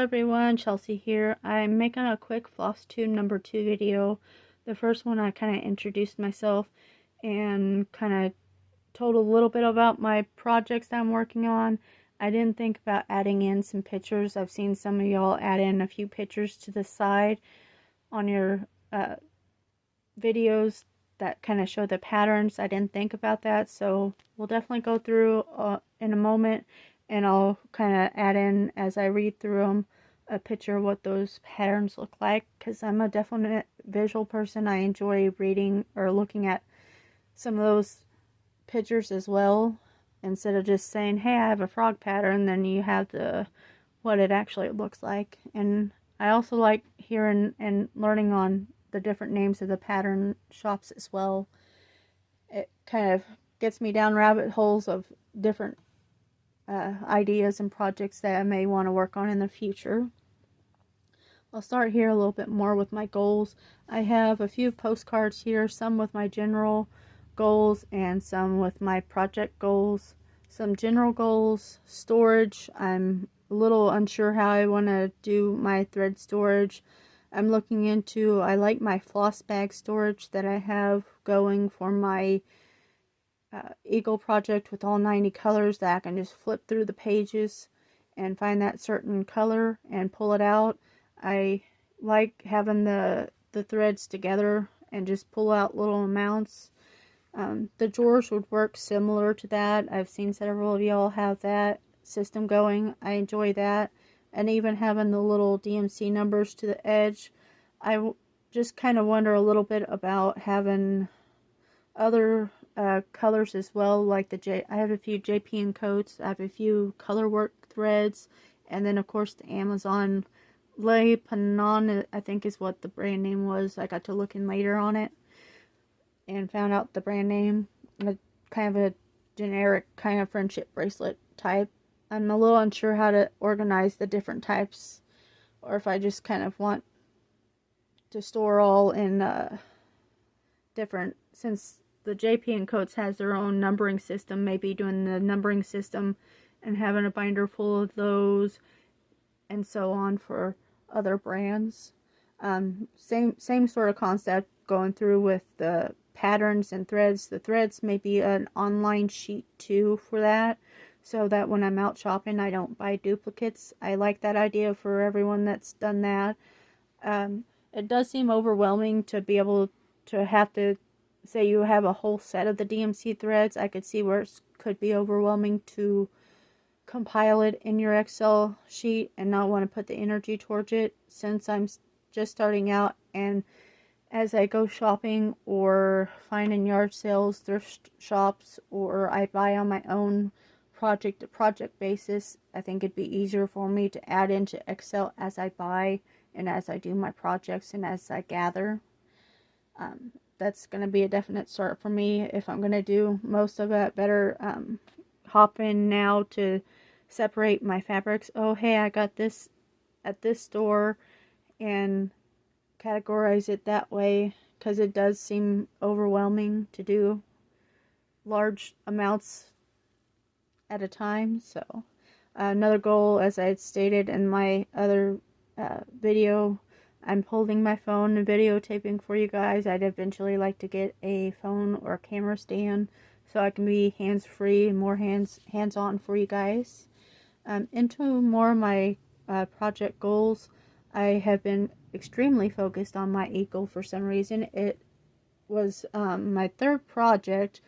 everyone, Chelsea here. I'm making a quick Flosstube number 2 video. The first one I kind of introduced myself and kind of told a little bit about my projects that I'm working on. I didn't think about adding in some pictures. I've seen some of y'all add in a few pictures to the side on your videos that kind of show the patterns. I didn't think about that, so we'll definitely go through in a moment, and I'll kind of add in as I read through them a picture of what those patterns look like, because I'm a definite visual person. I enjoy reading or looking at some of those pictures as well, instead of just saying, hey, I have a frog pattern. Then you have the what it actually looks like. And I also like hearing and learning on the different names of the pattern shops as well. It kind of gets me down rabbit holes of different ideas and projects that I may want to work on in the future. I'll start here a little bit more with my goals. I have a few postcards here, some with my general goals and some with my project goals. Some general goals: storage. I'm a little unsure how I want to do my thread storage. I'm looking into, I like my floss bag storage that I have going for my Eagle project with all 90 colors, that I can just flip through the pages and find that certain color and pull it out. I like having the threads together and just pull out little amounts. The drawers would work similar to that. I've seen several of y'all have that system going. I enjoy that. And even having the little DMC numbers to the edge. I just kind of wonder a little bit about having other colors as well, like I have a few JPN coats, I have a few color work threads, and then of course the Amazon Le Panon, I think is what the brand name was. I got to look in later on it and found out the brand name. Kind of a generic kind of friendship bracelet type. I'm a little unsure how to organize the different types, or if I just kind of want to store all in different, since the JPN coats has their own numbering system, maybe doing the numbering system and having a binder full of those and so on for other brands. Same sort of concept going through with the patterns and threads. The threads may be an online sheet too for that, so that when I'm out shopping I don't buy duplicates. I like that idea for everyone that's done that. It does seem overwhelming to be able to have to say you have a whole set of the DMC threads. I could see where it could be overwhelming to compile it in your Excel sheet and not want to put the energy towards it, since I'm just starting out, and as I go shopping or finding yard sales, thrift shops, or I buy on my own project to project basis, I think it'd be easier for me to add into Excel as I buy and as I do my projects and as I gather. That's going to be a definite start for me if I'm going to do most of it. Better hop in now to separate my fabrics. Oh, hey, I got this at this store, and categorize it that way, because it does seem overwhelming to do large amounts at a time. So another goal, as I had stated in my other video, I'm holding my phone and videotaping for you guys. I'd eventually like to get a phone or camera stand so I can be hands-free and more hands-on for you guys. Into more of my project goals, I have been extremely focused on my Eagle for some reason. It was my third project.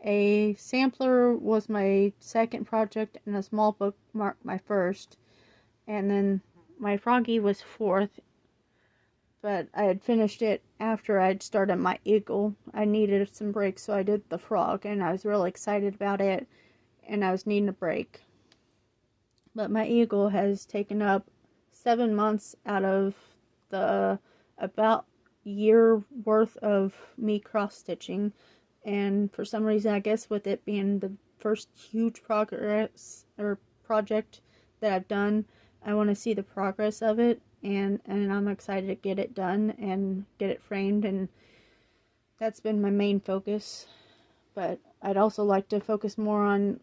A sampler was my second project, and a small book marked my first. And then my Froggy was fourth. But I had finished it after I'd started my Eagle. I needed some breaks, so I did the frog, and I was really excited about it, and I was needing a break. But my Eagle has taken up 7 months out of the about year worth of me cross-stitching, and for some reason, I guess with it being the first huge progress or project that I've done, I want to see the progress of it, and I'm excited to get it done and get it framed, and that's been my main focus. But I'd also like to focus more on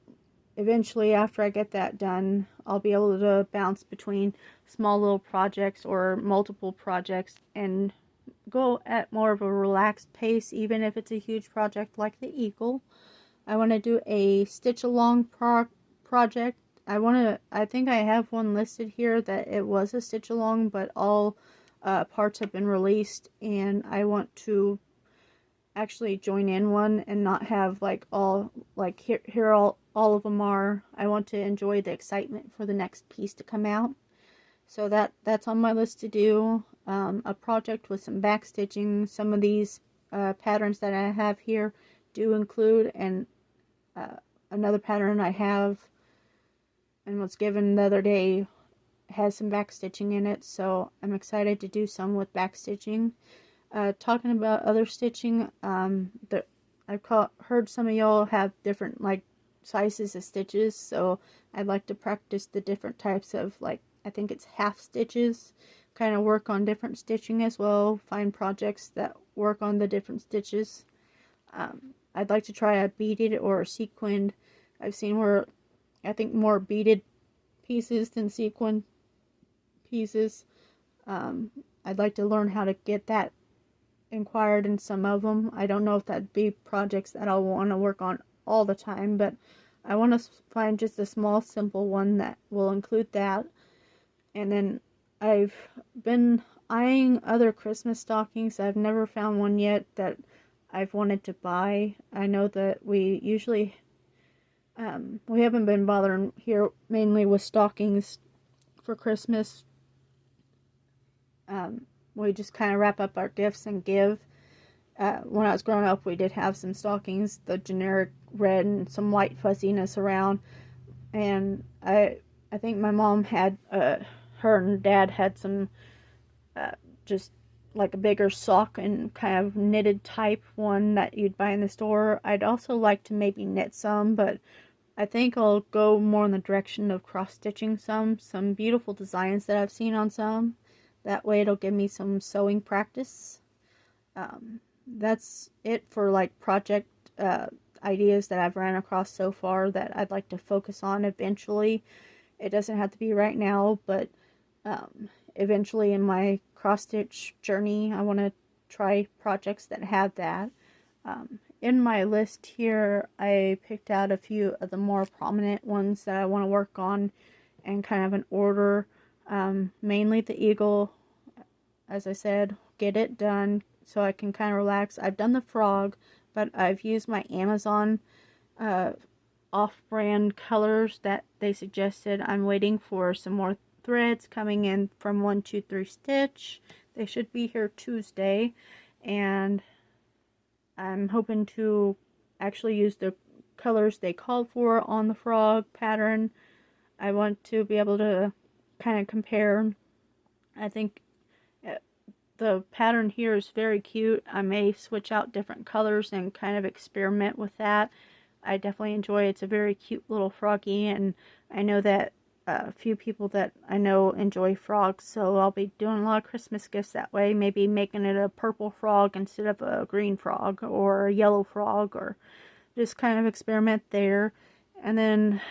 eventually, after I get that done, I'll be able to bounce between small little projects or multiple projects and go at more of a relaxed pace, even if it's a huge project like the eagle. I want to do a stitch along project. I think I have one listed here that it was a stitch along, but all parts have been released, and I want to actually join in one and not have like all, like here all of them are. I want to enjoy the excitement for the next piece to come out. So that's on my list to do. A project with some back stitching. Some of these patterns that I have here do include, and another pattern I have and was given the other day has some back stitching in it, so I'm excited to do some with back stitching. Talking about other stitching, heard some of y'all have different like sizes of stitches, so I'd like to practice the different types of, like, I think it's half stitches, kind of work on different stitching as well, find projects that work on the different stitches. I'd like to try a beaded or a sequined. I've seen where I think more beaded pieces than sequined pieces. I'd like to learn how to get that inquired in some of them. I don't know if that'd be projects that I'll want to work on all the time, but I want to find just a small simple one that will include that. And then I've been eyeing other Christmas stockings. I've never found one yet that I've wanted to buy. I know that we usually we haven't been bothering here mainly with stockings for Christmas. We just kind of wrap up our gifts and give. When I was growing up, we did have some stockings, the generic red and some white fuzziness around. And I think my mom had, her and dad had some, just like a bigger sock and kind of knitted type one that you'd buy in the store. I'd also like to maybe knit some, but I think I'll go more in the direction of cross-stitching some beautiful designs that I've seen on some. That way it'll give me some sewing practice. That's it for like project ideas that I've ran across so far that I'd like to focus on eventually. It doesn't have to be right now, but eventually in my cross-stitch journey, I want to try projects that have that. In my list here, I picked out a few of the more prominent ones that I want to work on and kind of in order. Mainly the eagle, as I said, get it done so I can kind of relax. I've done the frog, but I've used my Amazon off-brand colors that they suggested. I'm waiting for some more threads coming in from 123 Stitch. They should be here Tuesday, and I'm hoping to actually use the colors they called for on the frog pattern. I want to be able to kind of compare. I think the pattern here is very cute. I may switch out different colors and kind of experiment with that. I definitely enjoy it. It's a very cute little froggy, and I know that a few people that I know enjoy frogs, so I'll be doing a lot of Christmas gifts that way. Maybe making it a purple frog instead of a green frog, or a yellow frog, or just kind of experiment there. And then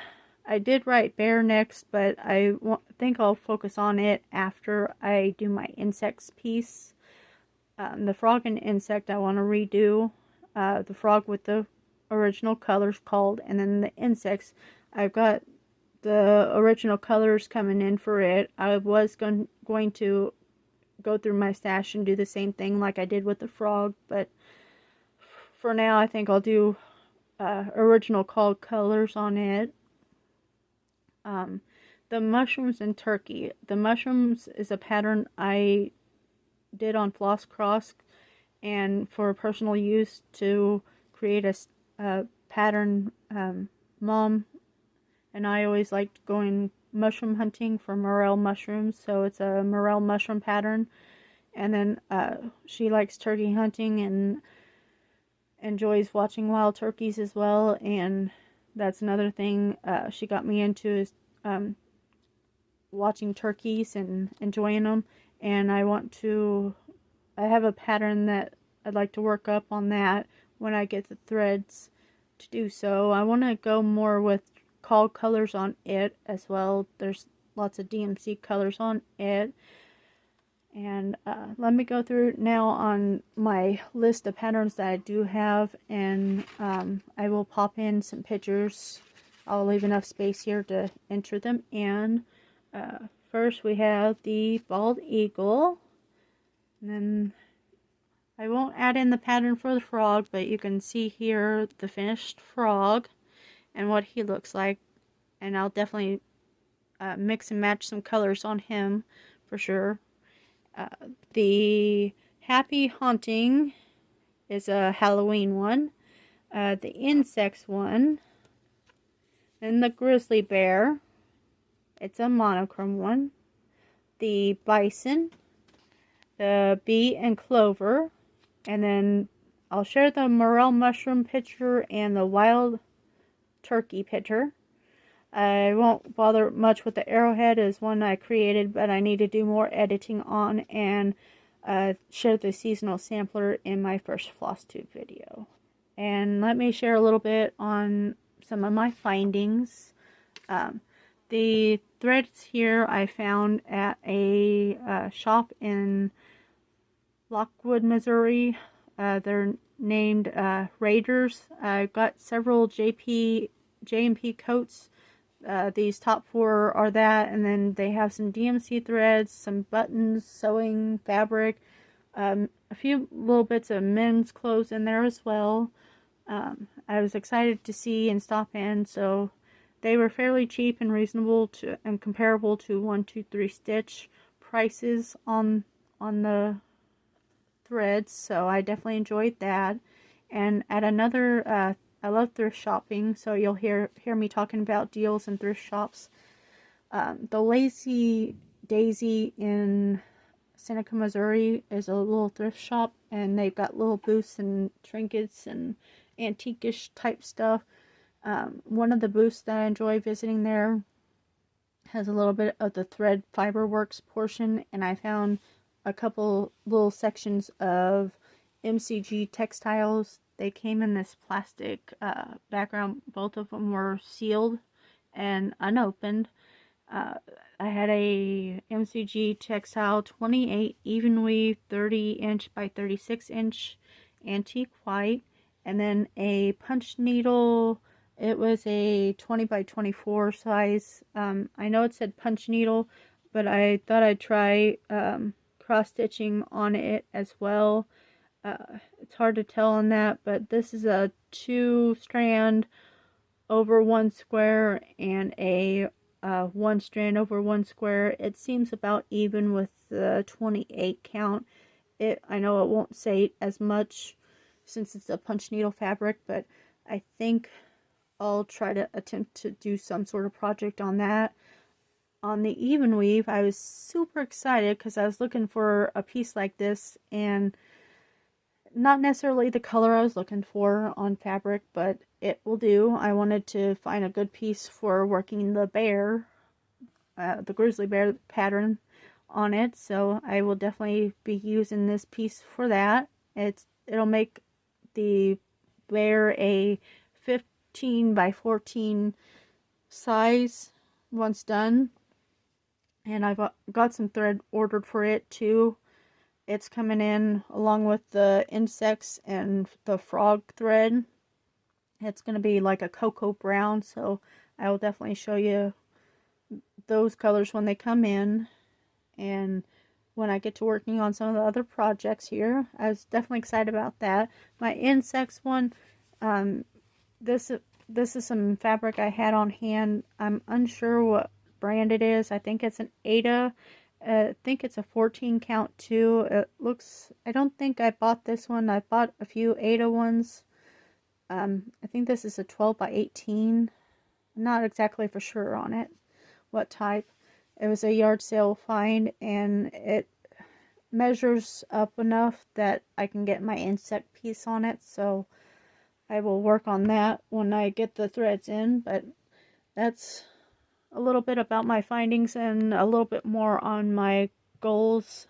I did write bear next, but I think I'll focus on it after I do my insects piece. The frog and insect I want to redo. The frog with the original colors called, and then the insects, I've got the original colors coming in for it. I was going to go through my stash and do the same thing like I did with the frog, but for now I think I'll do original called colors on it. The mushrooms and turkey. The mushrooms is a pattern I did on Floss Cross and for personal use to create a pattern. Mom and I always liked going mushroom hunting for morel mushrooms, so it's a morel mushroom pattern. And then she likes turkey hunting and enjoys watching wild turkeys as well, and that's another thing she got me into is watching turkeys and enjoying them. And I have a pattern that I'd like to work up on that when I get the threads to do so. I want to go more with call colors on it as well. There's lots of DMC colors on it. And let me go through now on my list of patterns that I do have, and I will pop in some pictures. I'll leave enough space here to enter them in. First we have the bald eagle, and then I won't add in the pattern for the frog, but you can see here the finished frog and what he looks like, and I'll definitely mix and match some colors on him for sure. The Happy Haunting is a Halloween one. The Insects one. And the Grizzly Bear. It's a monochrome one. The Bison. The Bee and Clover. And then I'll share the Morel Mushroom picture and the Wild Turkey picture. I won't bother much with the arrowhead, as one I created, but I need to do more editing on and share the seasonal sampler in my first Flosstube video. And let me share a little bit on some of my findings. The threads here I found at a shop in Lockwood, Missouri. They're named Raiders. I got several JMP coats. These top four are that, and then they have some DMC threads, some buttons, sewing, fabric, a few little bits of men's clothes in there as well. I was excited to see and stop in, so they were fairly cheap and reasonable and comparable to 1, 2, 3 stitch prices on the threads, so I definitely enjoyed that. And at another I love thrift shopping, so you'll hear me talking about deals in thrift shops. The Lazy Daisy in Seneca, Missouri is a little thrift shop, and they've got little booths and trinkets and antique-ish type stuff. One of the booths that I enjoy visiting there has a little bit of the thread fiberworks portion, and I found a couple little sections of MCG textiles. They came in this plastic background. Both of them were sealed and unopened. I had a MCG textile 28 even weave 30 inch by 36 inch antique white, and then a punch needle. It was a 20 by 24 size. I know it said punch needle, but I thought I'd try cross stitching on it as well. It's hard to tell on that, but this is a 2-strand over 1 square and a 1-strand over 1 square. It seems about even with the 28 count. I know it won't say as much since it's a punch needle fabric, but I think I'll try to attempt to do some sort of project on that. On the even weave, I was super excited because I was looking for a piece like this, and not necessarily the color I was looking for on fabric, but it will do. I wanted to find a good piece for working the bear, the grizzly bear pattern on it, so I will definitely be using this piece for that. It'll make the bear a 15 by 14 size once done, and I've got some thread ordered for it too. It's coming in along with the insects and the frog thread. It's going to be like a cocoa brown, so I will definitely show you those colors when they come in. And when I get to working on some of the other projects here, I was definitely excited about that. My insects one, this is some fabric I had on hand. I'm unsure what brand it is. I think it's an Ada. I think it's a 14 count too. It looks, I don't think I bought this one. I bought a few Ada ones. I think this is a 12 by 18. I'm not exactly for sure on it, what type. It was a yard sale find, and it measures up enough that I can get my insect piece on it. So I will work on that when I get the threads in, but that's a little bit about my findings and a little bit more on my goals,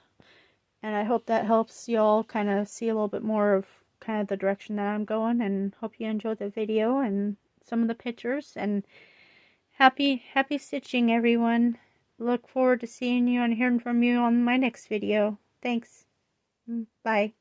and I hope that helps y'all kind of see a little bit more of kind of the direction that I'm going, and hope you enjoyed the video and some of the pictures. And Happy stitching, everyone. Look forward to seeing you and hearing from you on my next video. Thanks. Bye.